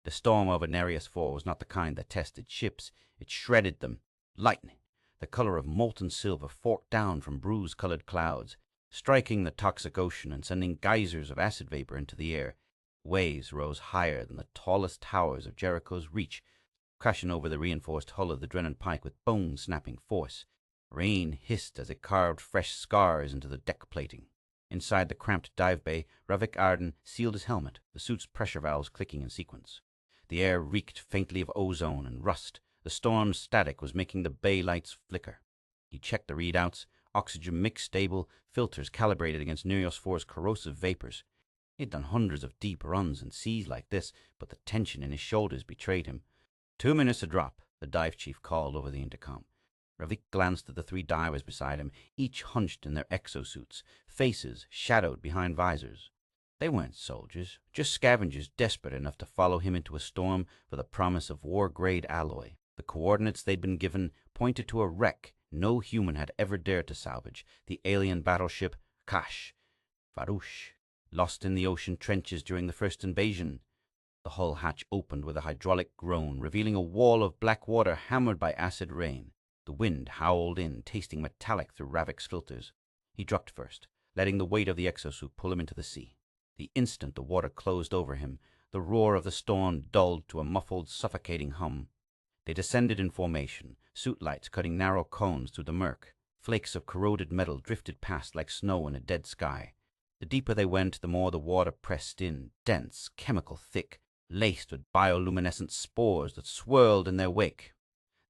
The storm over Nereus IV was not the kind that tested ships. It shredded them. Lightning, the color of molten silver, forked down from bruise-colored clouds, striking the toxic ocean and sending geysers of acid vapor into the air. Waves rose higher than the tallest towers of Jericho's reach, crashing over the reinforced hull of the Drennan Pike with bone-snapping force. Rain hissed as it carved fresh scars into the deck plating. Inside the cramped dive bay, Ravik Arden sealed his helmet, the suit's pressure valves clicking in sequence. The air reeked faintly of ozone and rust. The storm's static was making the bay lights flicker. He checked the readouts, oxygen mix stable, filters calibrated against Nereus IV's corrosive vapors. He'd done hundreds of deep runs in seas like this, but the tension in his shoulders betrayed him. 2 minutes to drop, the dive chief called over the intercom. Ravik glanced at the 3 divers beside him, each hunched in their exosuits, faces shadowed behind visors. They weren't soldiers, just scavengers desperate enough to follow him into a storm for the promise of war-grade alloy. The coordinates they'd been given pointed to a wreck no human had ever dared to salvage, the alien battleship Kash, Farouche, lost in the ocean trenches during the first invasion. The hull hatch opened with a hydraulic groan, revealing a wall of black water hammered by acid rain. The wind howled in, tasting metallic through Ravik's filters. He dropped first, letting the weight of the exosuit pull him into the sea. The instant the water closed over him, the roar of the storm dulled to a muffled, suffocating hum. They descended in formation, suit lights cutting narrow cones through the murk. Flakes of corroded metal drifted past like snow in a dead sky. The deeper they went, the more the water pressed in, dense, chemical thick, laced with bioluminescent spores that swirled in their wake.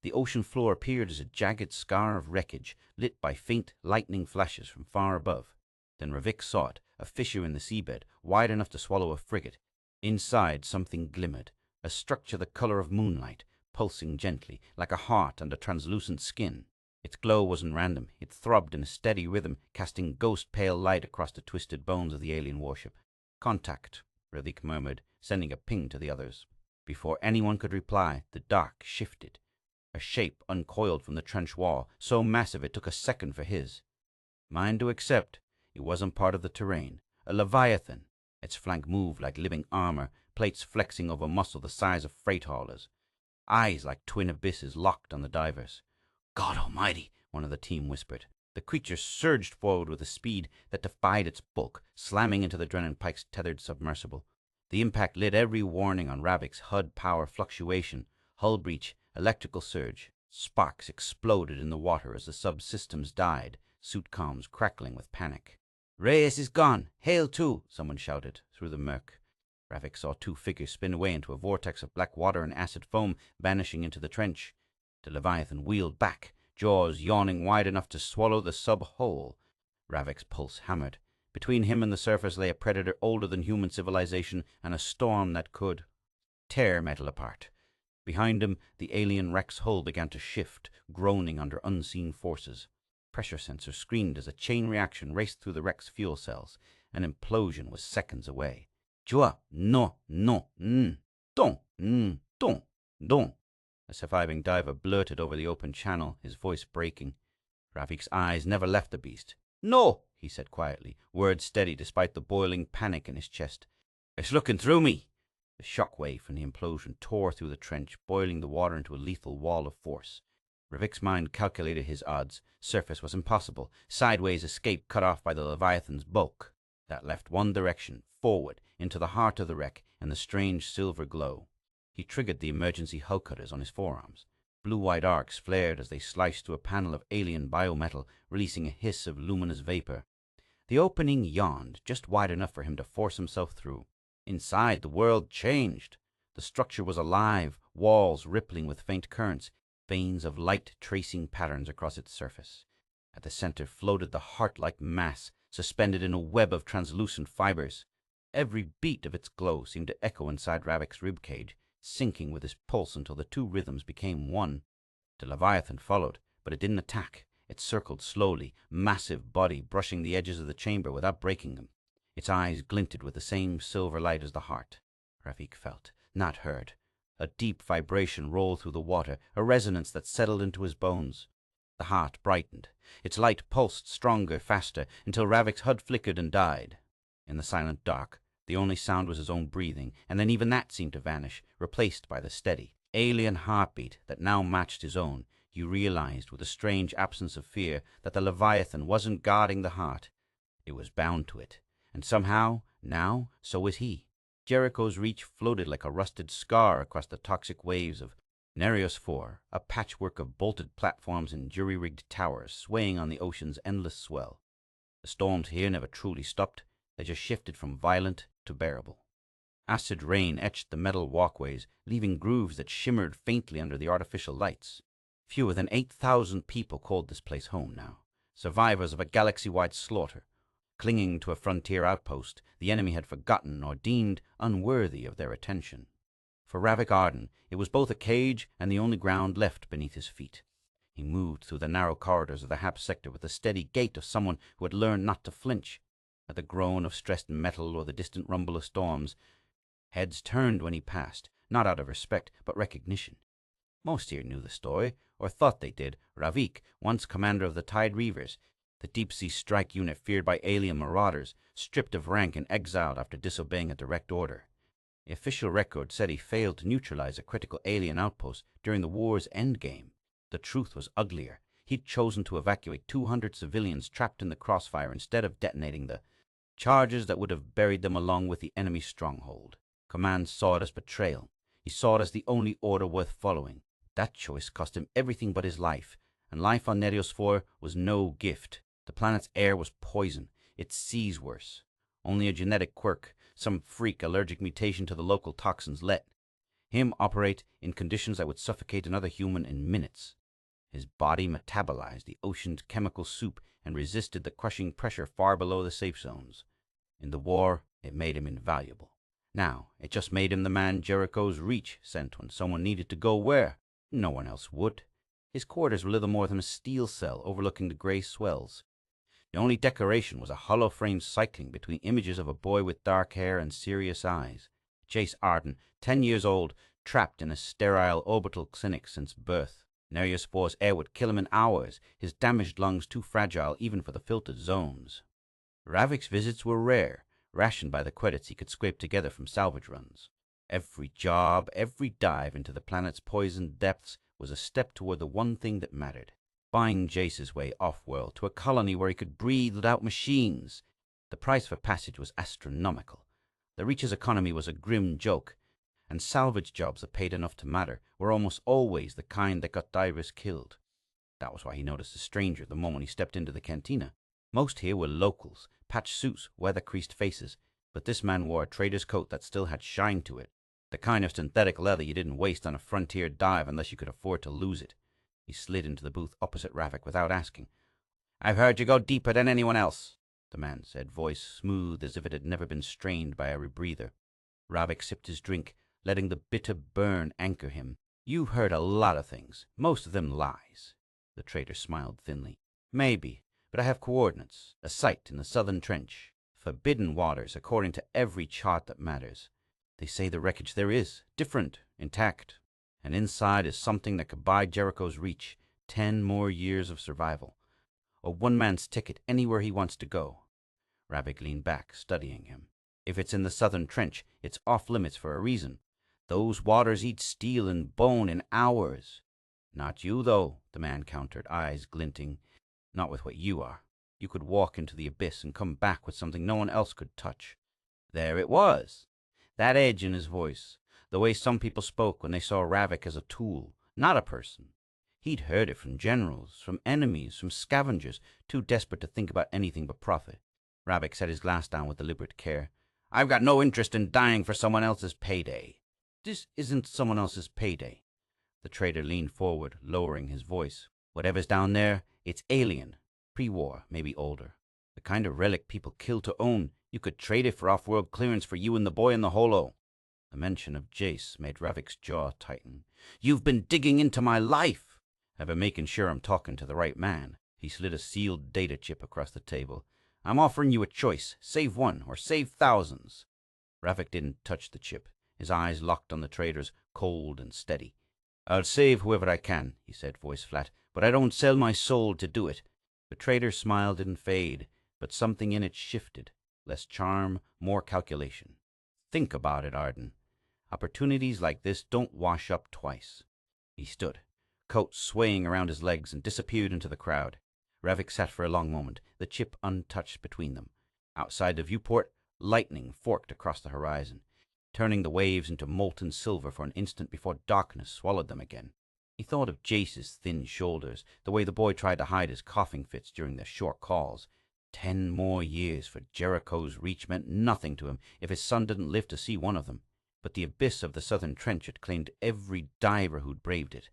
The ocean floor appeared as a jagged scar of wreckage, lit by faint lightning flashes from far above. Then Ravik saw it, a fissure in the seabed, wide enough to swallow a frigate. Inside something glimmered, a structure the color of moonlight, pulsing gently, like a heart under translucent skin. Its glow wasn't random. It throbbed in a steady rhythm, casting ghost-pale light across the twisted bones of the alien warship. "Contact," Relic murmured, sending a ping to the others. Before anyone could reply, the dark shifted. A shape uncoiled from the trench wall, so massive it took a second for his. Mind to accept, it wasn't part of the terrain. A leviathan. Its flank moved like living armor, plates flexing over muscle the size of freight haulers. Eyes like twin abysses locked on the divers. "God almighty," one of the team whispered. The creature surged forward with a speed that defied its bulk, slamming into the Drennan Pike's tethered submersible. The impact lit every warning on Ravik's HUD power fluctuation, hull breach, electrical surge. Sparks exploded in the water as the subsystems died, suit comms crackling with panic. "Reyes is gone! Hail too!" someone shouted through the murk. Ravik saw 2 figures spin away into a vortex of black water and acid foam, vanishing into the trench. The Leviathan wheeled back, jaws yawning wide enough to swallow the sub whole. Ravik's pulse hammered. Between him and the surface lay a predator older than human civilization and a storm that could tear metal apart. Behind him, the alien wreck's hull began to shift, groaning under unseen forces. Pressure sensors screamed as a chain reaction raced through the wreck's fuel cells. An implosion was seconds away. "Jua, no, don, don." A surviving diver blurted over the open channel, his voice breaking. Ravik's eyes never left the beast. "No," he said quietly, words steady despite the boiling panic in his chest. "It's looking through me." The shockwave from the implosion tore through the trench, boiling the water into a lethal wall of force. Ravik's mind calculated his odds. Surface was impossible. Sideways escape cut off by the Leviathan's bulk. That left one direction, forward, into the heart of the wreck and the strange silver glow. He triggered the emergency hull cutters on his forearms. Blue-white arcs flared as they sliced through a panel of alien biometal, releasing a hiss of luminous vapor. The opening yawned, just wide enough for him to force himself through. Inside, the world changed. The structure was alive, walls rippling with faint currents, veins of light tracing patterns across its surface. At the center floated the heart-like mass, suspended in a web of translucent fibers. Every beat of its glow seemed to echo inside Ravik's ribcage, syncing with his pulse until the 2 rhythms became one. The Leviathan followed, but it didn't attack. It circled slowly, massive body brushing the edges of the chamber without breaking them. Its eyes glinted with the same silver light as the heart. Ravik felt, not heard. A deep vibration rolled through the water, a resonance that settled into his bones. The heart brightened. Its light pulsed stronger, faster, until Ravik's HUD flickered and died. In the silent dark, The only sound was his own breathing, and then even that seemed to vanish, replaced by the steady, alien heartbeat that now matched his own. You realized, with a strange absence of fear, that the Leviathan wasn't guarding the heart. It was bound to it. And somehow, now, so was he. Jericho's reach floated like a rusted scar across the toxic waves of Nereus IV, a patchwork of bolted platforms and jury-rigged towers swaying on the ocean's endless swell. The storms here never truly stopped. They just shifted from violent to bearable. Acid rain etched the metal walkways, leaving grooves that shimmered faintly under the artificial lights. Fewer than 8,000 people called this place home now, survivors of a galaxy-wide slaughter. Clinging to a frontier outpost the enemy had forgotten or deemed unworthy of their attention. For Ravik Arden, it was both a cage and the only ground left beneath his feet. He moved through the narrow corridors of the HAP sector with the steady gait of someone who had learned not to flinch. At the groan of stressed metal or the distant rumble of storms, heads turned when he passed, not out of respect, but recognition. Most here knew the story, or thought they did. Ravik, once commander of the Tide Reavers, the deep-sea strike unit feared by alien marauders, stripped of rank and exiled after disobeying a direct order. The official record said he failed to neutralize a critical alien outpost during the war's endgame. The truth was uglier. He'd chosen to evacuate 200 civilians trapped in the crossfire instead of detonating the charges that would have buried them along with the enemy stronghold. Command saw it as betrayal. He saw it as the only order worth following. That choice cost him everything but his life, and life on Nereus IV was no gift. The planet's air was poison, its seas worse. Only a genetic quirk, some freak allergic mutation to the local toxins, let him operate in conditions that would suffocate another human in minutes. His body metabolized the ocean's chemical soup and resisted the crushing pressure far below the safe zones. In the war, it made him invaluable. Now, it just made him the man Jericho's reach sent when someone needed to go where no one else would. His quarters were little more than a steel cell overlooking the gray swells. The only decoration was a hollow frame cycling between images of a boy with dark hair and serious eyes. Jace Arden, 10 years old, trapped in a sterile orbital clinic since birth. Nereus IV's air would kill him in hours, his damaged lungs too fragile even for the filtered zones. Ravik's visits were rare, rationed by the credits he could scrape together from salvage runs. Every job, every dive into the planet's poisoned depths was a step toward the one thing that mattered. Buying Jace's way off-world to a colony where he could breathe without machines. The price for passage was astronomical. The Reach's economy was a grim joke, and salvage jobs that paid enough to matter were almost always the kind that got divers killed. That was why he noticed a stranger the moment he stepped into the cantina. Most here were locals, patched suits, weather-creased faces, but this man wore a trader's coat that still had shine to it, the kind of synthetic leather you didn't waste on a frontier dive unless you could afford to lose it. He slid into the booth opposite Ravik without asking. "I've heard you go deeper than anyone else," the man said, voice smooth as if it had never been strained by a rebreather. Ravik sipped his drink, letting the bitter burn anchor him. "You've heard a lot of things, most of them lies." The trader smiled thinly. "Maybe, but I have coordinates, a site in the southern trench. Forbidden waters, according to every chart that matters. They say the wreckage there is different, intact. And inside is something that could buy Jericho's reach 10 more years of survival, or one man's ticket anywhere he wants to go." Ravik leaned back, studying him. "If it's in the southern trench, it's off-limits for a reason. Those waters eat steel and bone in hours." "Not you, though," the man countered, eyes glinting. "Not with what you are. You could walk into the abyss and come back with something no one else could touch." There it was. That edge in his voice. The way some people spoke when they saw Ravik as a tool, not a person. He'd heard it from generals, from enemies, from scavengers, too desperate to think about anything but profit. Ravik set his glass down with deliberate care. "I've got no interest in dying for someone else's payday." "This isn't someone else's payday." The trader leaned forward, lowering his voice. "Whatever's down there, it's alien. Pre-war, maybe older. The kind of relic people kill to own. You could trade it for off-world clearance for you and the boy in the holo." The mention of Jace made Ravik's jaw tighten. "You've been digging into my life." "I've been making sure I'm talking to the right man." He slid a sealed data chip across the table. "I'm offering you a choice. Save one, or save thousands." Ravik didn't touch the chip. His eyes locked on the trader's, cold and steady. "I'll save whoever I can," he said, voice flat, "but I don't sell my soul to do it." The trader's smile didn't fade, but something in it shifted. Less charm, more calculation. Think about it, Arden. Opportunities like this don't wash up twice. He stood, coat swaying around his legs, and disappeared into the crowd. Ravik sat for a long moment, the chip untouched between them. Outside the viewport, lightning forked across the horizon, turning the waves into molten silver for an instant before darkness swallowed them again. He thought of Jace's thin shoulders, the way the boy tried to hide his coughing fits during their short calls. 10 more years for Jericho's reach meant nothing to him if his son didn't live to see one of them. But the abyss of the southern trench had claimed every diver who'd braved it.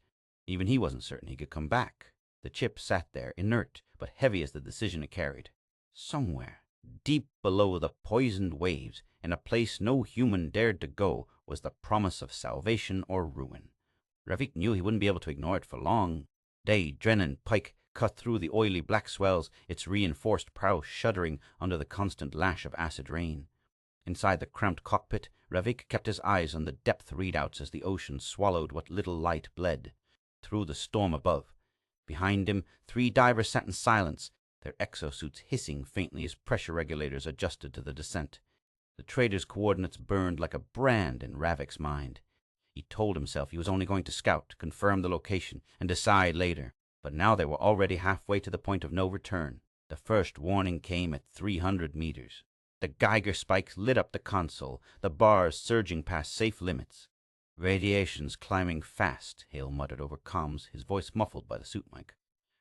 Even he wasn't certain he could come back. The chip sat there, inert, but heavy as the decision it carried. Somewhere, deep below the poisoned waves, in a place no human dared to go, was the promise of salvation or ruin. Ravik knew he wouldn't be able to ignore it for long. Day, Drennan, Pike cut through the oily black swells, its reinforced prow shuddering under the constant lash of acid rain. Inside the cramped cockpit, Ravik kept his eyes on the depth readouts as the ocean swallowed what little light bled. Through the storm above, behind him, 3 divers sat in silence, their exosuits hissing faintly as pressure regulators adjusted to the descent. The trader's coordinates burned like a brand in Ravik's mind. He told himself he was only going to scout, confirm the location, and decide later. But now they were already halfway to the point of no return. The first warning came at 300 meters. The Geiger spikes lit up the console, the bars surging past safe limits. Radiation's climbing fast, Hale muttered over comms, his voice muffled by the suit mic.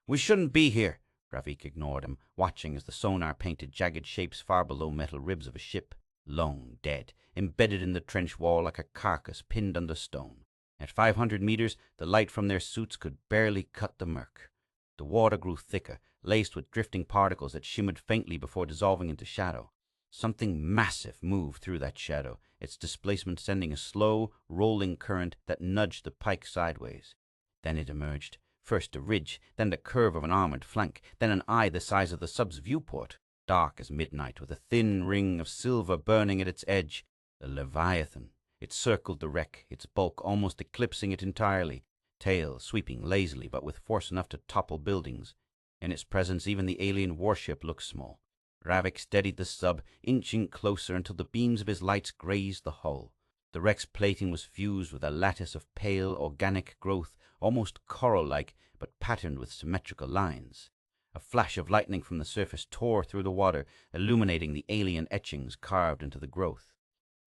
We shouldn't be here. Ravik ignored him, watching as the sonar painted jagged shapes far below metal ribs of a ship. Long dead, embedded in the trench wall like a carcass pinned under stone. At 500 meters, the light from their suits could barely cut the murk. The water grew thicker, laced with drifting particles that shimmered faintly before dissolving into shadow. Something massive moved through that shadow, its displacement sending a slow, rolling current that nudged the Pike sideways. Then it emerged, first a ridge, then the curve of an armored flank, then an eye the size of the sub's viewport, dark as midnight, with a thin ring of silver burning at its edge. The Leviathan. It circled the wreck, its bulk almost eclipsing it entirely, tail sweeping lazily but with force enough to topple buildings. In its presence even the alien warship looked small. Ravik steadied the sub, inching closer until the beams of his lights grazed the hull. The wreck's plating was fused with a lattice of pale, organic growth, almost coral-like, but patterned with symmetrical lines. A flash of lightning from the surface tore through the water, illuminating the alien etchings carved into the growth.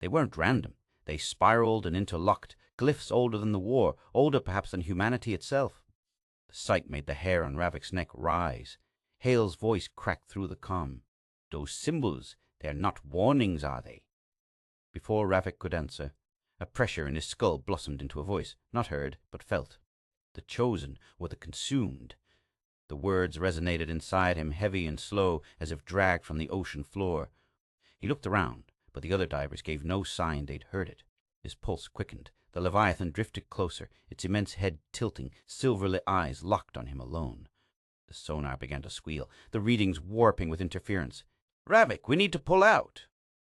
They weren't random. They spiraled and interlocked, glyphs older than the war, older perhaps than humanity itself. The sight made the hair on Ravik's neck rise. Hale's voice cracked through the comm. Those symbols, they're not warnings, are they? Before Ravik could answer, a pressure in his skull blossomed into a voice, not heard, but felt. The chosen were the consumed. The words resonated inside him, heavy and slow, as if dragged from the ocean floor. He looked around, but the other divers gave no sign they'd heard it. His pulse quickened. The Leviathan drifted closer, its immense head tilting, silver-lit eyes locked on him alone. The sonar began to squeal, the readings warping with interference. "Ravik, we need to pull out."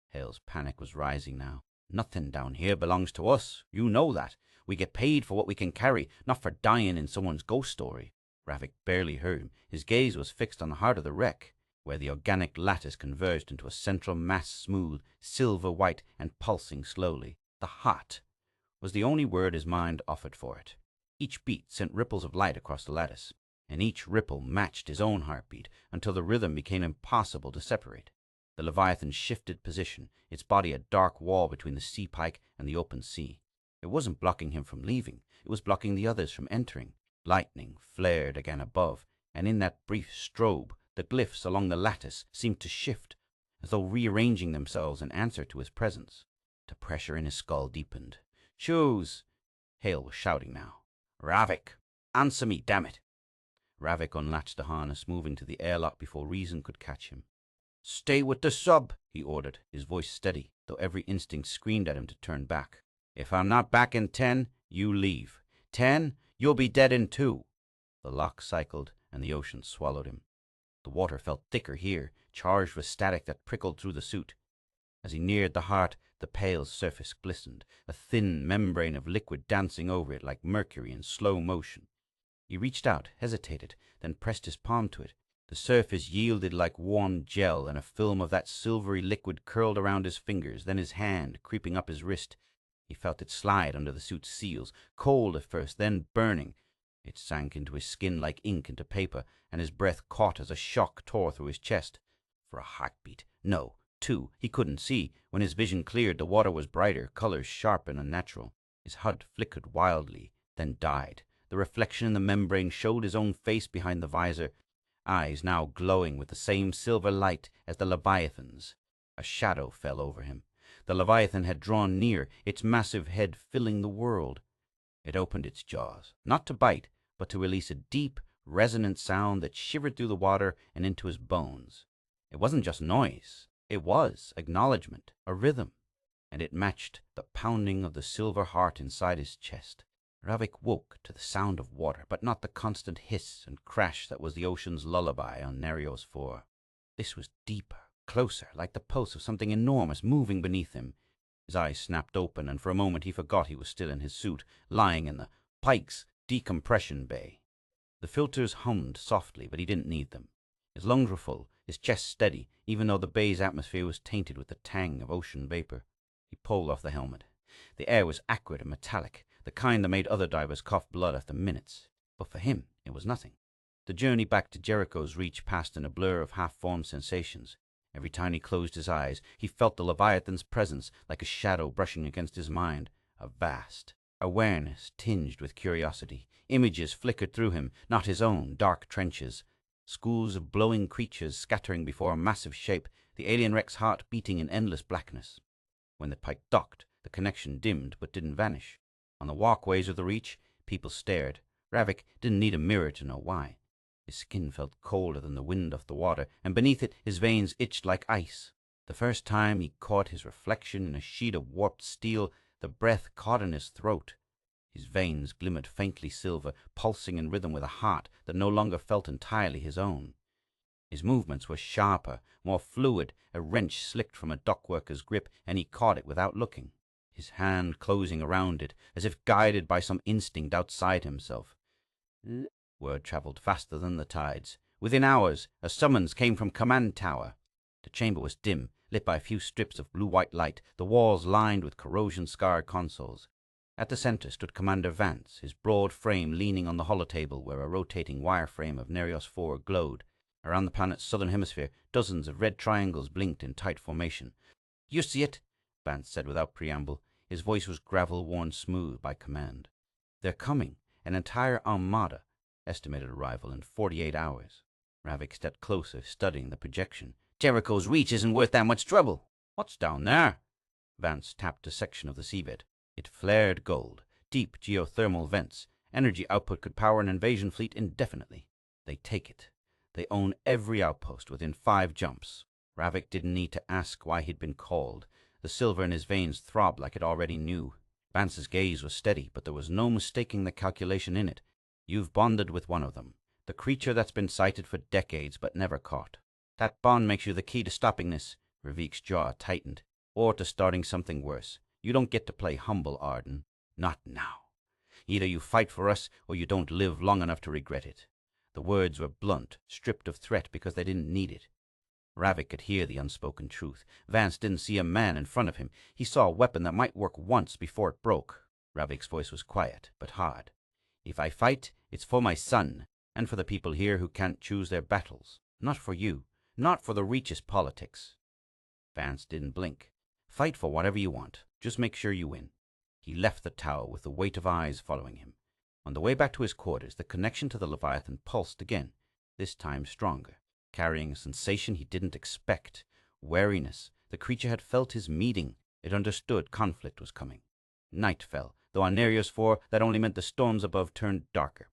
Hale's panic was rising now. "Nothing down here belongs to us. You know that. We get paid for what we can carry, not for dying in someone's ghost story." Ravik barely heard him. His gaze was fixed on the heart of the wreck, where the organic lattice converged into a central mass, smooth, silver-white, and pulsing slowly. The heart was the only word his mind offered for it. Each beat sent ripples of light across the lattice, and each ripple matched his own heartbeat until the rhythm became impossible to separate. The Leviathan shifted position, its body a dark wall between the sea pike and the open sea. It wasn't blocking him from leaving, it was blocking the others from entering. Lightning flared again above, and in that brief strobe, the glyphs along the lattice seemed to shift, as though rearranging themselves in answer to his presence. The pressure in his skull deepened. "Choose!" Hale was shouting now. "Ravik! Answer me, damn it!" Ravik unlatched the harness, moving to the airlock before reason could catch him. "Stay with the sub," he ordered, his voice steady, though every instinct screamed at him to turn back. "If I'm not back in 10, you leave. 10, you'll be dead in 2. The lock cycled, and the ocean swallowed him. The water felt thicker here, charged with static that prickled through the suit. As he neared the heart, the pale surface glistened, a thin membrane of liquid dancing over it like mercury in slow motion. He reached out, hesitated, then pressed his palm to it. The surface yielded like warm gel, and a film of that silvery liquid curled around his fingers. Then his hand, creeping up his wrist, he felt it slide under the suit's seals, cold at first, then burning. It sank into his skin like ink into paper, and his breath caught as a shock tore through his chest. For a heartbeat, no, two, he couldn't see. When his vision cleared, the water was brighter, colors sharp and unnatural. His HUD flickered wildly, then died. The reflection in the membrane showed his own face behind the visor, eyes now glowing with the same silver light as the Leviathan's. A shadow fell over him. The Leviathan had drawn near, its massive head filling the world. It opened its jaws, not to bite, but to release a deep, resonant sound that shivered through the water and into his bones. It wasn't just noise. It was acknowledgement, a rhythm, and it matched the pounding of the silver heart inside his chest. Ravik woke to the sound of water, but not the constant hiss and crash that was the ocean's lullaby on Nereos 4. This was deeper, closer, like the pulse of something enormous moving beneath him. His eyes snapped open, and for a moment he forgot he was still in his suit, lying in the Pike's decompression bay. The filters hummed softly, but he didn't need them. His lungs were full, his chest steady, even though the bay's atmosphere was tainted with the tang of ocean vapor. He pulled off the helmet. The air was acrid and metallic, the kind that made other divers cough blood after minutes. But for him, it was nothing. The journey back to Jericho's reach passed in a blur of half-formed sensations. Every time he closed his eyes, he felt the Leviathan's presence like a shadow brushing against his mind, a vast awareness tinged with curiosity. Images flickered through him, not his own, dark trenches, schools of blowing creatures scattering before a massive shape, the alien wreck's heart beating in endless blackness. When the Pike docked, the connection dimmed but didn't vanish. On the walkways of the reach, people stared. Ravik didn't need a mirror to know why. His skin felt colder than the wind off the water, and beneath it his veins itched like ice. The first time he caught his reflection in a sheet of warped steel, the breath caught in his throat. His veins glimmered faintly silver, pulsing in rhythm with a heart that no longer felt entirely his own. His movements were sharper, more fluid. A wrench slipped from a dockworker's grip, and he caught it without looking, his hand closing around it, as if guided by some instinct outside himself. Word traveled faster than the tides. Within hours, a summons came from Command Tower. The chamber was dim, lit by a few strips of blue-white light, the walls lined with corrosion-scarred consoles. At the center stood Commander Vance, his broad frame leaning on the holotable where a rotating wireframe of Nereos 4 glowed. Around the planet's southern hemisphere, dozens of red triangles blinked in tight formation. "You see it?" Vance said without preamble. His voice was gravel-worn smooth by command. "They're coming. An entire Armada. Estimated arrival in 48 hours. Ravik stepped closer, studying the projection. "Jericho's reach isn't worth that much trouble." "What's down there?" Vance tapped a section of the seabed. It flared gold. Deep geothermal vents. Energy output could power an invasion fleet indefinitely. They take it. They own every outpost within 5 jumps. Ravik didn't need to ask why he'd been called. The silver in his veins throbbed like it already knew. Vance's gaze was steady, but there was no mistaking the calculation in it. You've bonded with one of them, the creature that's been sighted for decades but never caught. That bond makes you the key to stopping this. Ravik's jaw tightened. Or to starting something worse. You don't get to play humble, Arden. Not now. Either you fight for us, or you don't live long enough to regret it. The words were blunt, stripped of threat because they didn't need it. Ravik could hear the unspoken truth. Vance didn't see a man in front of him. He saw a weapon that might work once before it broke. Ravik's voice was quiet, but hard. "If I fight, it's for my son, and for the people here who can't choose their battles. Not for you. Not for the Reach's politics." Vance didn't blink. "Fight for whatever you want. Just make sure you win." He left the tower with the weight of eyes following him. On the way back to his quarters, the connection to the Leviathan pulsed again, this time stronger, carrying a sensation he didn't expect. Wariness. The creature had felt his meeting. It understood conflict was coming. Night fell, though on Nereos 4 that only meant the storms above turned darker.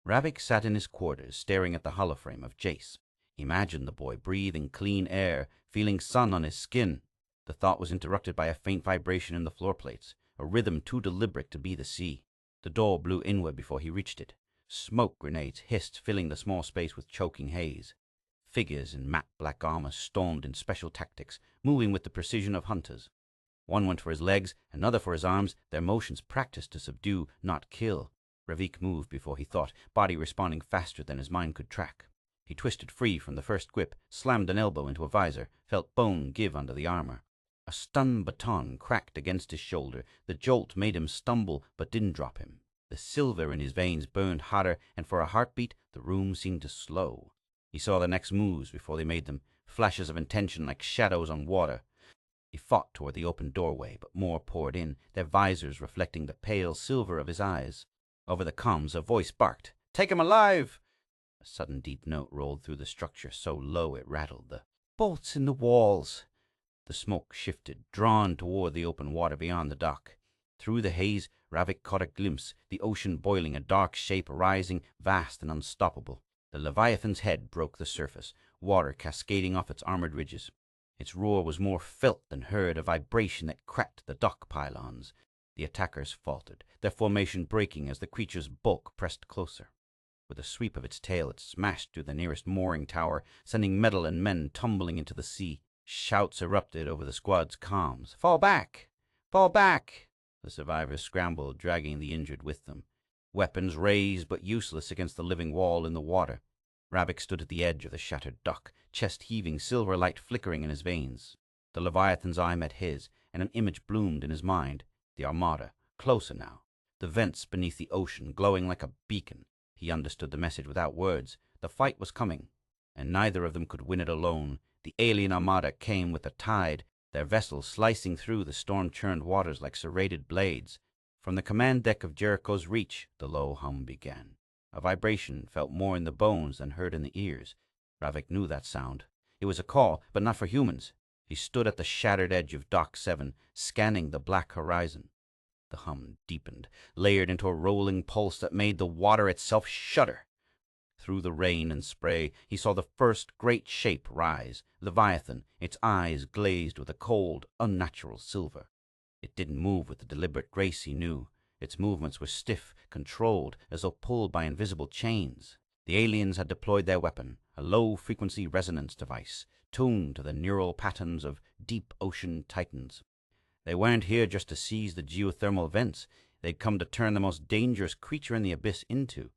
Ravik sat in his quarters, staring at the holoframe of Jace. Imagine the boy breathing clean air, feeling sun on his skin. The thought was interrupted by a faint vibration in the floor plates, a rhythm too deliberate to be the sea. The door blew inward before he reached it. Smoke grenades hissed, filling the small space with choking haze. Figures in matte black armor stormed in special tactics, moving with the precision of hunters. One went for his legs, another for his arms, their motions practiced to subdue, not kill. Ravik moved before he thought, body responding faster than his mind could track. He twisted free from the first grip, slammed an elbow into a visor, felt bone give under the armor. A stun baton cracked against his shoulder. The jolt made him stumble, but didn't drop him. The silver in his veins burned hotter, and for a heartbeat, the room seemed to slow. He saw the next moves before they made them, flashes of intention like shadows on water. He fought toward the open doorway, but more poured in, their visors reflecting the pale silver of his eyes. Over the comms, a voice barked, "Take him alive!" A sudden deep note rolled through the structure so low it rattled the bolts in the walls. The smoke shifted, drawn toward the open water beyond the dock. Through the haze, Ravik caught a glimpse, the ocean boiling, a dark shape rising, vast and unstoppable. The Leviathan's head broke the surface, water cascading off its armored ridges. Its roar was more felt than heard, a vibration that cracked the dock pylons. The attackers faltered, their formation breaking as the creature's bulk pressed closer. With a sweep of its tail, it smashed through the nearest mooring tower, sending metal and men tumbling into the sea. Shouts erupted over the squad's comms. "Fall back! Fall back!" The survivors scrambled, dragging the injured with them. Weapons raised but useless against the living wall in the water. Ravik stood at the edge of the shattered dock, chest heaving, silver light flickering in his veins. The Leviathan's eye met his, and an image bloomed in his mind. The Armada, closer now. The vents beneath the ocean, glowing like a beacon. He understood the message without words. The fight was coming, and neither of them could win it alone. The alien Armada came with the tide, their vessels slicing through the storm-churned waters like serrated blades. From the command deck of Jericho's Reach, the low hum began. A vibration felt more in the bones than heard in the ears. Ravik knew that sound. It was a call, but not for humans. He stood at the shattered edge of Dock 7, scanning the black horizon. The hum deepened, layered into a rolling pulse that made the water itself shudder. Through the rain and spray, he saw the first great shape rise, Leviathan, its eyes glazed with a cold, unnatural silver. It didn't move with the deliberate grace he knew. Its movements were stiff, controlled, as though pulled by invisible chains. The aliens had deployed their weapon, a low-frequency resonance device, tuned to the neural patterns of deep ocean titans. They weren't here just to seize the geothermal vents. They'd come to turn the most dangerous creature in the abyss into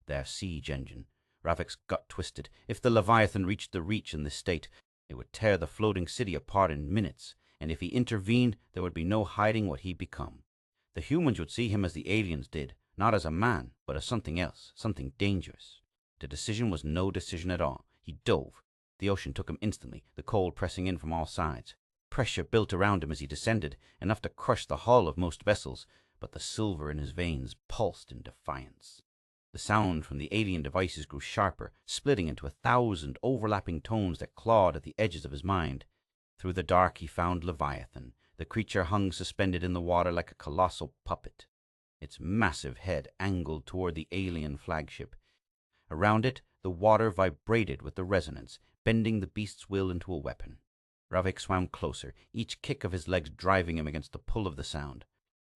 their siege engine. Ravik's gut twisted. If the Leviathan reached the Reach in this state, it would tear the floating city apart in minutes, and if he intervened, there would be no hiding what he'd become. The humans would see him as the aliens did, not as a man, but as something else, something dangerous. The decision was no decision at all. He dove. The ocean took him instantly, the cold pressing in from all sides. Pressure built around him as he descended, enough to crush the hull of most vessels, but the silver in his veins pulsed in defiance. The sound from the alien devices grew sharper, splitting into 1,000 overlapping tones that clawed at the edges of his mind. Through the dark he found Leviathan. The creature hung suspended in the water like a colossal puppet, its massive head angled toward the alien flagship. Around it, the water vibrated with the resonance, bending the beast's will into a weapon. Ravik swam closer, each kick of his legs driving him against the pull of the sound.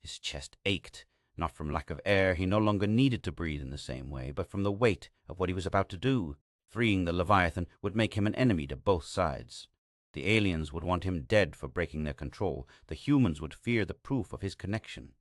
His chest ached, not from lack of air. He no longer needed to breathe in the same way, but from the weight of what he was about to do. Freeing the Leviathan would make him an enemy to both sides. The aliens would want him dead for breaking their control. The humans would fear the proof of his connection.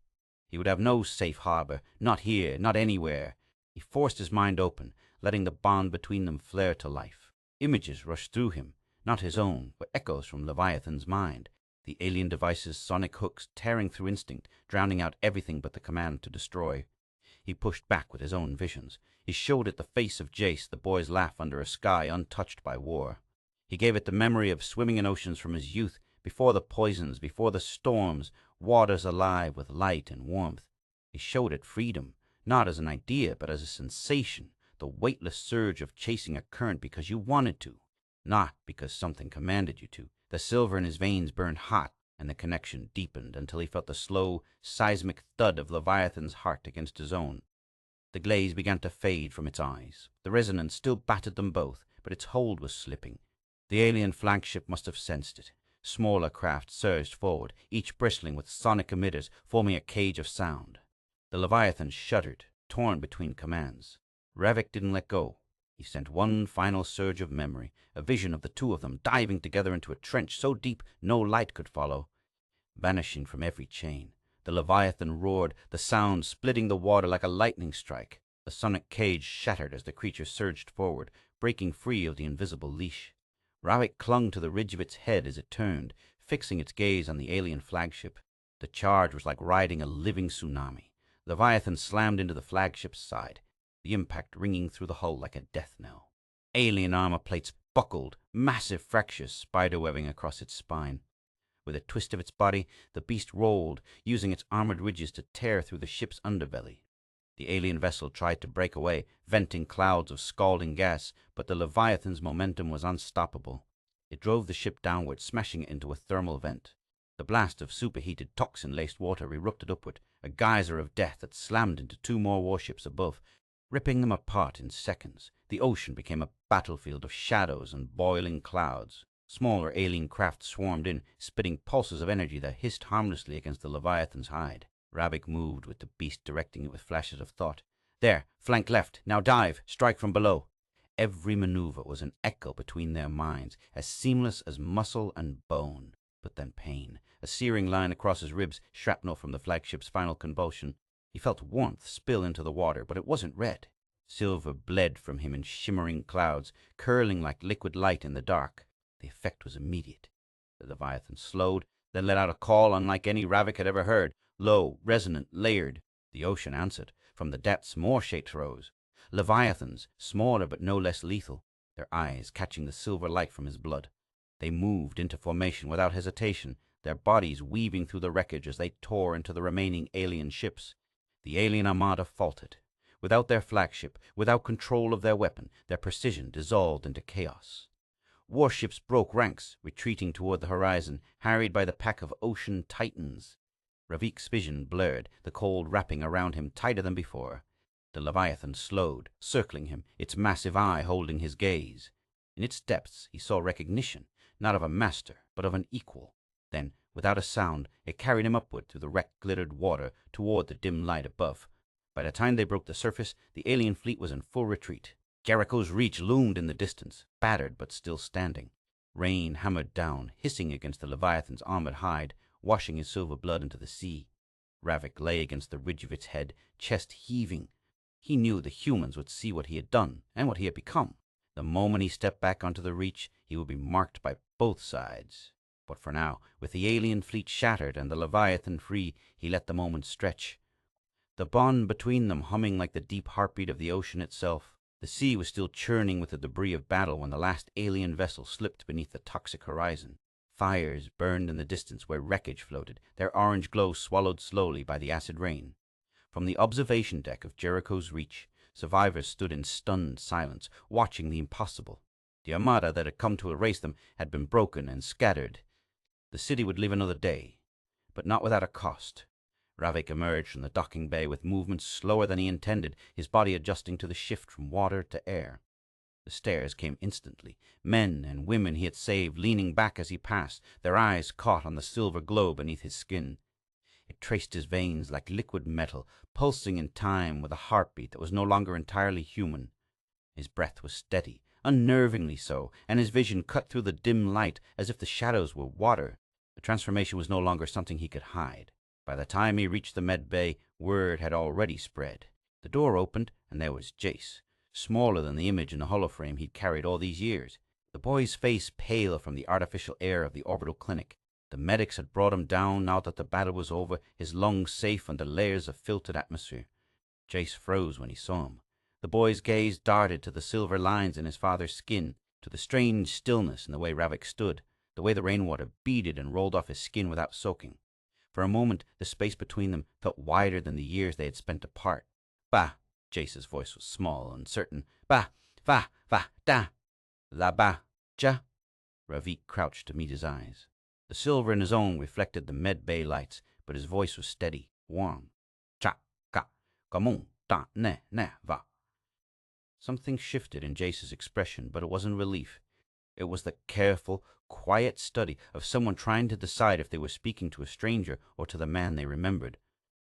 He would have no safe harbor, not here, not anywhere. He forced his mind open, letting the bond between them flare to life. Images rushed through him, not his own, but echoes from Leviathan's mind. The alien device's sonic hooks tearing through instinct, drowning out everything but the command to destroy. He pushed back with his own visions. He showed it the face of Jace, the boy's laugh under a sky untouched by war. He gave it the memory of swimming in oceans from his youth, before the poisons, before the storms, waters alive with light and warmth. He showed it freedom, not as an idea, but as a sensation, the weightless surge of chasing a current because you wanted to, not because something commanded you to. The silver in his veins burned hot, and the connection deepened until he felt the slow, seismic thud of Leviathan's heart against his own. The glaze began to fade from its eyes. The resonance still battered them both, but its hold was slipping. The alien flagship must have sensed it. Smaller craft surged forward, each bristling with sonic emitters, forming a cage of sound. The Leviathan shuddered, torn between commands. Ravik didn't let go. He sent one final surge of memory, a vision of the two of them diving together into a trench so deep no light could follow. Vanishing from every chain, the Leviathan roared, the sound splitting the water like a lightning strike. The sonic cage shattered as the creature surged forward, breaking free of the invisible leash. Relic clung to the ridge of its head as it turned, fixing its gaze on the alien flagship. The charge was like riding a living tsunami. Leviathan slammed into the flagship's side, the impact ringing through the hull like a death knell. Alien armor plates buckled, massive fractures spiderwebbing across its spine. With a twist of its body, the beast rolled, using its armored ridges to tear through the ship's underbelly. The alien vessel tried to break away, venting clouds of scalding gas, but the Leviathan's momentum was unstoppable. It drove the ship downward, smashing it into a thermal vent. The blast of superheated, toxin-laced water erupted upward, a geyser of death that slammed into two more warships above, ripping them apart in seconds. The ocean became a battlefield of shadows and boiling clouds. Smaller alien craft swarmed in, spitting pulses of energy that hissed harmlessly against the Leviathan's hide. Ravik moved, with the beast directing it with flashes of thought. There, flank left, now dive, strike from below. Every maneuver was an echo between their minds, as seamless as muscle and bone. But then pain, a searing line across his ribs, shrapnel from the flagship's final convulsion. He felt warmth spill into the water, but it wasn't red. Silver bled from him in shimmering clouds, curling like liquid light in the dark. The effect was immediate. The Leviathan slowed, then let out a call unlike any Ravik had ever heard, low, resonant, layered. The ocean answered. From the depths more shapes rose. Leviathans, smaller but no less lethal, their eyes catching the silver light from his blood. They moved into formation without hesitation, their bodies weaving through the wreckage as they tore into the remaining alien ships. The alien Armada faltered. Without their flagship, without control of their weapon, their precision dissolved into chaos. Warships broke ranks, retreating toward the horizon, harried by the pack of ocean titans. Ravik's vision blurred, the cold wrapping around him tighter than before. The Leviathan slowed, circling him, its massive eye holding his gaze. In its depths he saw recognition, not of a master, but of an equal. Then, without a sound, it carried him upward through the wreck-glittered water toward the dim light above. By the time they broke the surface, the alien fleet was in full retreat. Jericho's Reach loomed in the distance, battered but still standing. Rain hammered down, hissing against the Leviathan's armored hide, washing his silver blood into the sea. Ravik lay against the ridge of its head, chest heaving. He knew the humans would see what he had done and what he had become. The moment he stepped back onto the Reach, he would be marked by both sides. But for now, with the alien fleet shattered and the Leviathan free, he let the moment stretch. The bond between them humming like the deep heartbeat of the ocean itself. The sea was still churning with the debris of battle when the last alien vessel slipped beneath the toxic horizon. Fires burned in the distance where wreckage floated, their orange glow swallowed slowly by the acid rain. From the observation deck of Jericho's Reach, survivors stood in stunned silence, watching the impossible. The Armada that had come to erase them had been broken and scattered. The city would live another day, but not without a cost. Ravik emerged from the docking bay with movements slower than he intended, his body adjusting to the shift from water to air. The stares came instantly. Men and women he had saved leaning back as he passed, their eyes caught on the silver glow beneath his skin. It traced his veins like liquid metal, pulsing in time with a heartbeat that was no longer entirely human. His breath was steady, unnervingly so, and his vision cut through the dim light as if the shadows were water. The transformation was no longer something he could hide. By the time he reached the med bay, word had already spread. The door opened, and there was Jace, smaller than the image in the holoframe he'd carried all these years. The boy's face pale from the artificial air of the orbital clinic. The medics had brought him down now that the battle was over, his lungs safe under layers of filtered atmosphere. Jace froze when he saw him. The boy's gaze darted to the silver lines in his father's skin, to the strange stillness in the way Ravik stood, the way the rainwater beaded and rolled off his skin without soaking. For a moment, the space between them felt wider than the years they had spent apart. Bah! Jace's voice was small, uncertain. Bah! Va! Va! Da! La ba! Ja! Ravik crouched to meet his eyes. The silver in his own reflected the med bay lights, but his voice was steady, warm. Cha! Ka! Kamon! Da! Ne! Ne! Va! Something shifted in Jace's expression, but it wasn't relief. It was the careful, quiet study of someone trying to decide if they were speaking to a stranger or to the man they remembered.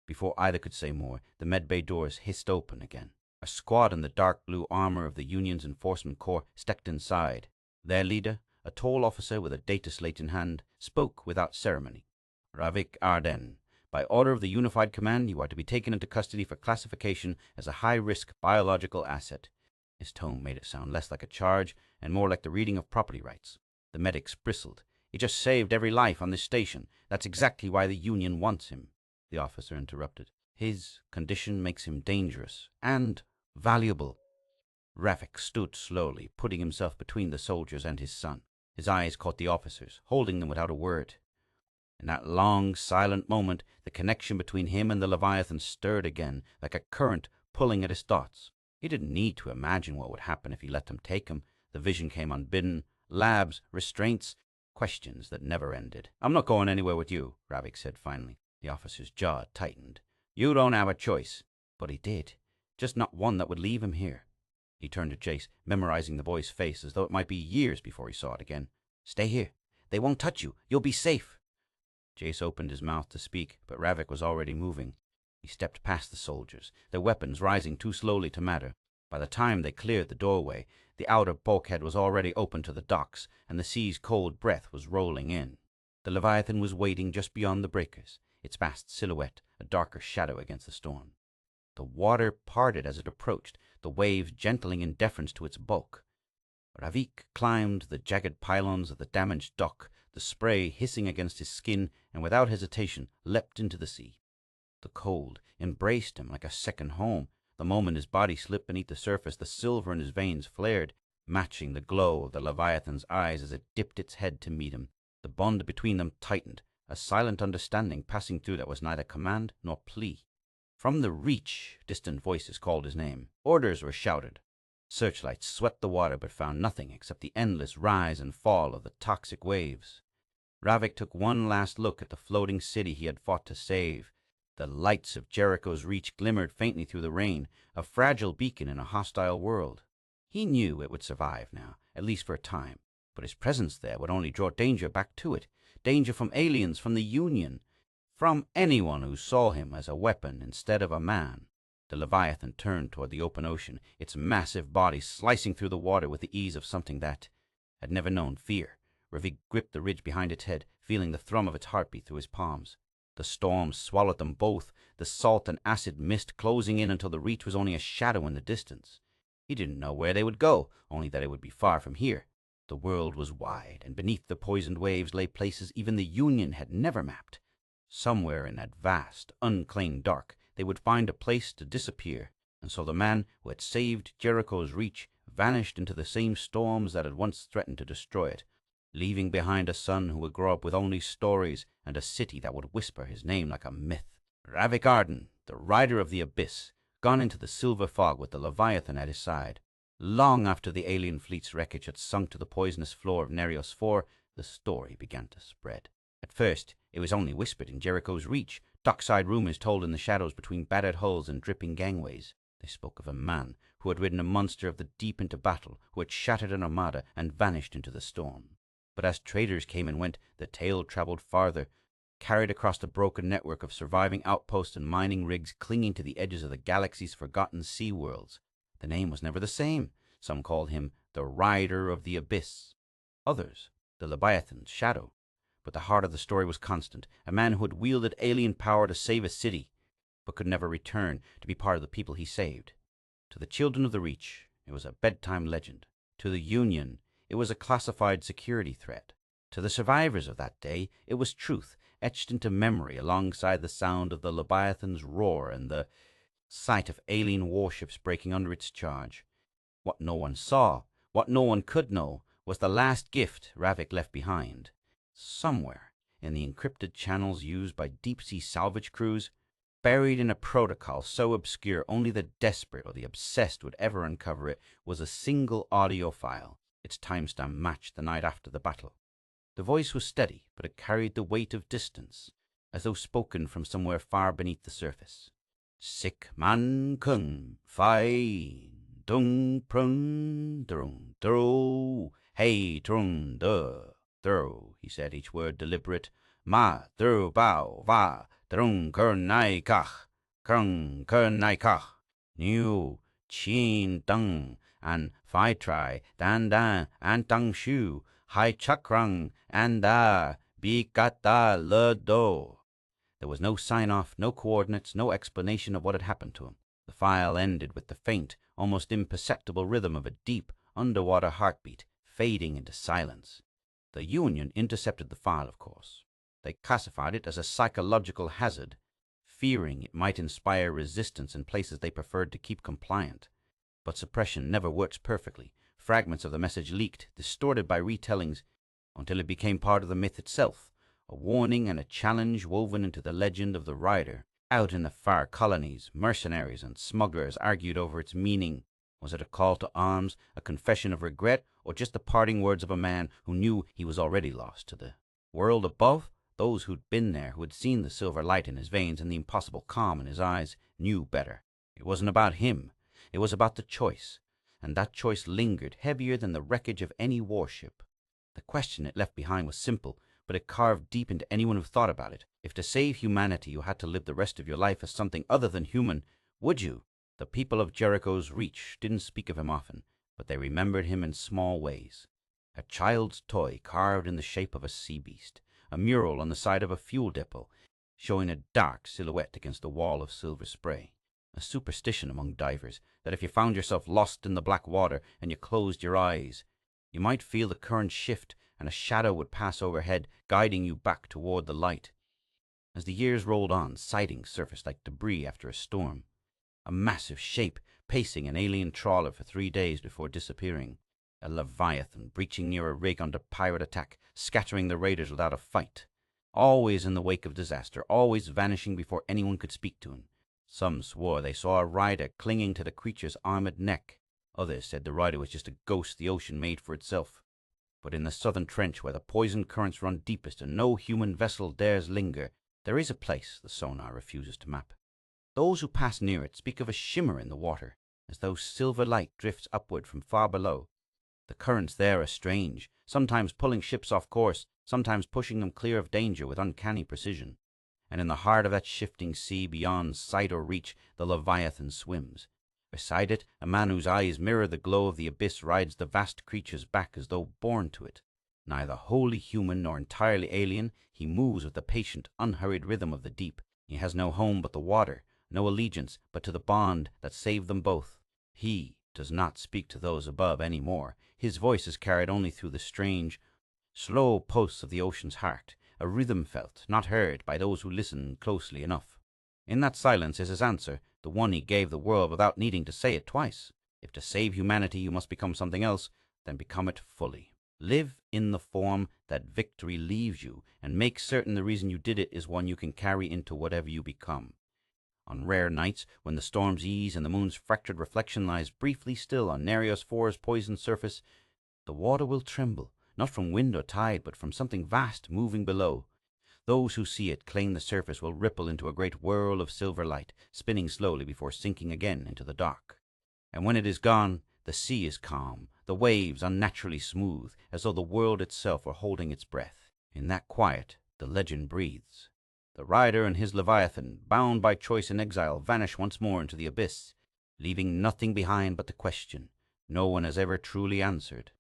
Before either could say more, the medbay doors hissed open again. A squad in the dark blue armor of the Union's Enforcement Corps stepped inside. Their leader, a tall officer with a data slate in hand, spoke without ceremony. Ravik Arden, by order of the Unified Command, you are to be taken into custody for classification as a high-risk biological asset. His tone made it sound less like a charge and more like the reading of property rights. The medics bristled. "He just saved every life on this station. That's exactly why the Union wants him," the officer interrupted. "His condition makes him dangerous and valuable." Ravik stood slowly, putting himself between the soldiers and his son. His eyes caught the officers, holding them without a word. In that long, silent moment, the connection between him and the Leviathan stirred again, like a current pulling at his thoughts. He didn't need to imagine what would happen if he let them take him. The vision came unbidden. Labs, restraints, questions that never ended. "I'm not going anywhere with you," Ravik said finally. The officer's jaw tightened. "You don't have a choice." But he did. Just not one that would leave him here. He turned to Jace, memorizing the boy's face as though it might be years before he saw it again. "Stay here. They won't touch you. You'll be safe." Jace opened his mouth to speak, but Ravik was already moving. He stepped past the soldiers, their weapons rising too slowly to matter. By the time they cleared the doorway, the outer bulkhead was already open to the docks, and the sea's cold breath was rolling in. The Leviathan was waiting just beyond the breakers, its vast silhouette a darker shadow against the storm. The water parted as it approached, the waves gentling in deference to its bulk. Ravik climbed the jagged pylons of the damaged dock, the spray hissing against his skin, and without hesitation leapt into the sea. The cold embraced him like a second home. The moment his body slipped beneath the surface, the silver in his veins flared, matching the glow of the Leviathan's eyes as it dipped its head to meet him. The bond between them tightened, a silent understanding passing through that was neither command nor plea. From the Reach, distant voices called his name. Orders were shouted. Searchlights swept the water but found nothing except the endless rise and fall of the toxic waves. Ravik took one last look at the floating city he had fought to save. The lights of Jericho's Reach glimmered faintly through the rain, a fragile beacon in a hostile world. He knew it would survive now, at least for a time, but his presence there would only draw danger back to it. Danger from aliens, from the Union, from anyone who saw him as a weapon instead of a man. The Leviathan turned toward the open ocean, its massive body slicing through the water with the ease of something that had never known fear. Ravik gripped the ridge behind its head, feeling the thrum of its heartbeat through his palms. The storm swallowed them both, the salt and acid mist closing in until the Reach was only a shadow in the distance. He didn't know where they would go, only that it would be far from here. The world was wide, and beneath the poisoned waves lay places even the Union had never mapped. Somewhere in that vast, unclaimed dark, they would find a place to disappear, and so the man who had saved Jericho's Reach vanished into the same storms that had once threatened to destroy it, leaving behind a son who would grow up with only stories and a city that would whisper his name like a myth. Ravik Arden, the rider of the abyss, gone into the silver fog with the Leviathan at his side. Long after the alien fleet's wreckage had sunk to the poisonous floor of Nerios IV, the story began to spread. At first, it was only whispered in Jericho's Reach, dockside rumors told in the shadows between battered hulls and dripping gangways. They spoke of a man who had ridden a monster of the deep into battle, who had shattered an armada and vanished into the storm. But as traders came and went, the tale traveled farther, carried across the broken network of surviving outposts and mining rigs clinging to the edges of the galaxy's forgotten sea worlds. The name was never the same. Some called him the Rider of the Abyss, others the Leviathan's Shadow. But the heart of the story was constant, a man who had wielded alien power to save a city, but could never return to be part of the people he saved. To the children of the Reach, it was a bedtime legend. To the Union, it was a classified security threat. To the survivors of that day, it was truth, etched into memory alongside the sound of the Leviathan's roar and the sight of alien warships breaking under its charge. What no one saw, what no one could know, was the last gift Ravik left behind. Somewhere in the encrypted channels used by deep-sea salvage crews, buried in a protocol so obscure only the desperate or the obsessed would ever uncover it, was a single audio file. Its timestamp matched the night after the battle. The voice was steady, but it carried the weight of distance, as though spoken from somewhere far beneath the surface. Sik man kung fai dung prung drung dro hey trung de dro, he said, each word deliberate. Ma dro bao va drung kern nai kach krung kern nai kach new chin dung and phi try dan dan and dang shu hai chakrang and da bi kata le do. There was no sign-off, no coordinates, no explanation of what had happened to him. The file ended with the faint, almost imperceptible rhythm of a deep, underwater heartbeat fading into silence. The Union intercepted the file, of course. They classified it as a psychological hazard, fearing it might inspire resistance in places they preferred to keep compliant. But suppression never works perfectly. Fragments of the message leaked, distorted by retellings, until it became part of the myth itself, a warning and a challenge woven into the legend of the rider. Out in the far colonies, mercenaries and smugglers argued over its meaning. Was it a call to arms, a confession of regret, or just the parting words of a man who knew he was already lost to the world above? Those who'd been there, who had seen the silver light in his veins and the impossible calm in his eyes, knew better. It wasn't about him. It was about the choice, and that choice lingered, heavier than the wreckage of any warship. The question it left behind was simple, but it carved deep into anyone who thought about it. If to save humanity you had to live the rest of your life as something other than human, would you? The people of Jericho's Reach didn't speak of him often, but they remembered him in small ways. A child's toy carved in the shape of a sea beast, a mural on the side of a fuel depot, showing a dark silhouette against a wall of silver spray. A superstition among divers, that if you found yourself lost in the black water and you closed your eyes, you might feel the current shift and a shadow would pass overhead, guiding you back toward the light. As the years rolled on, sightings surfaced like debris after a storm. A massive shape pacing an alien trawler for 3 days before disappearing. A leviathan breaching near a rig under pirate attack, scattering the raiders without a fight. Always in the wake of disaster, always vanishing before anyone could speak to him. Some swore they saw a rider clinging to the creature's armored neck. Others said the rider was just a ghost the ocean made for itself. But in the southern trench, where the poison currents run deepest and no human vessel dares linger, there is a place the sonar refuses to map. Those who pass near it speak of a shimmer in the water, as though silver light drifts upward from far below. The currents there are strange, sometimes pulling ships off course, sometimes pushing them clear of danger with uncanny precision. And in the heart of that shifting sea, beyond sight or reach, the Leviathan swims. Beside it, a man whose eyes mirror the glow of the abyss rides the vast creature's back as though born to it. Neither wholly human nor entirely alien, he moves with the patient, unhurried rhythm of the deep. He has no home but the water, no allegiance but to the bond that saved them both. He does not speak to those above any more. His voice is carried only through the strange, slow pulse of the ocean's heart, a rhythm felt, not heard, by those who listen closely enough. In that silence is his answer, the one he gave the world without needing to say it twice. If to save humanity you must become something else, then become it fully. Live in the form that victory leaves you, and make certain the reason you did it is one you can carry into whatever you become. On rare nights, when the storms ease and the moon's fractured reflection lies briefly still on Nereus IV's poisoned surface, the water will tremble, not from wind or tide, but from something vast moving below. Those who see it claim the surface will ripple into a great whirl of silver light, spinning slowly before sinking again into the dark. And when it is gone, the sea is calm, the waves unnaturally smooth, as though the world itself were holding its breath. In that quiet, the legend breathes. The rider and his Leviathan, bound by choice and exile, vanish once more into the abyss, leaving nothing behind but the question no one has ever truly answered.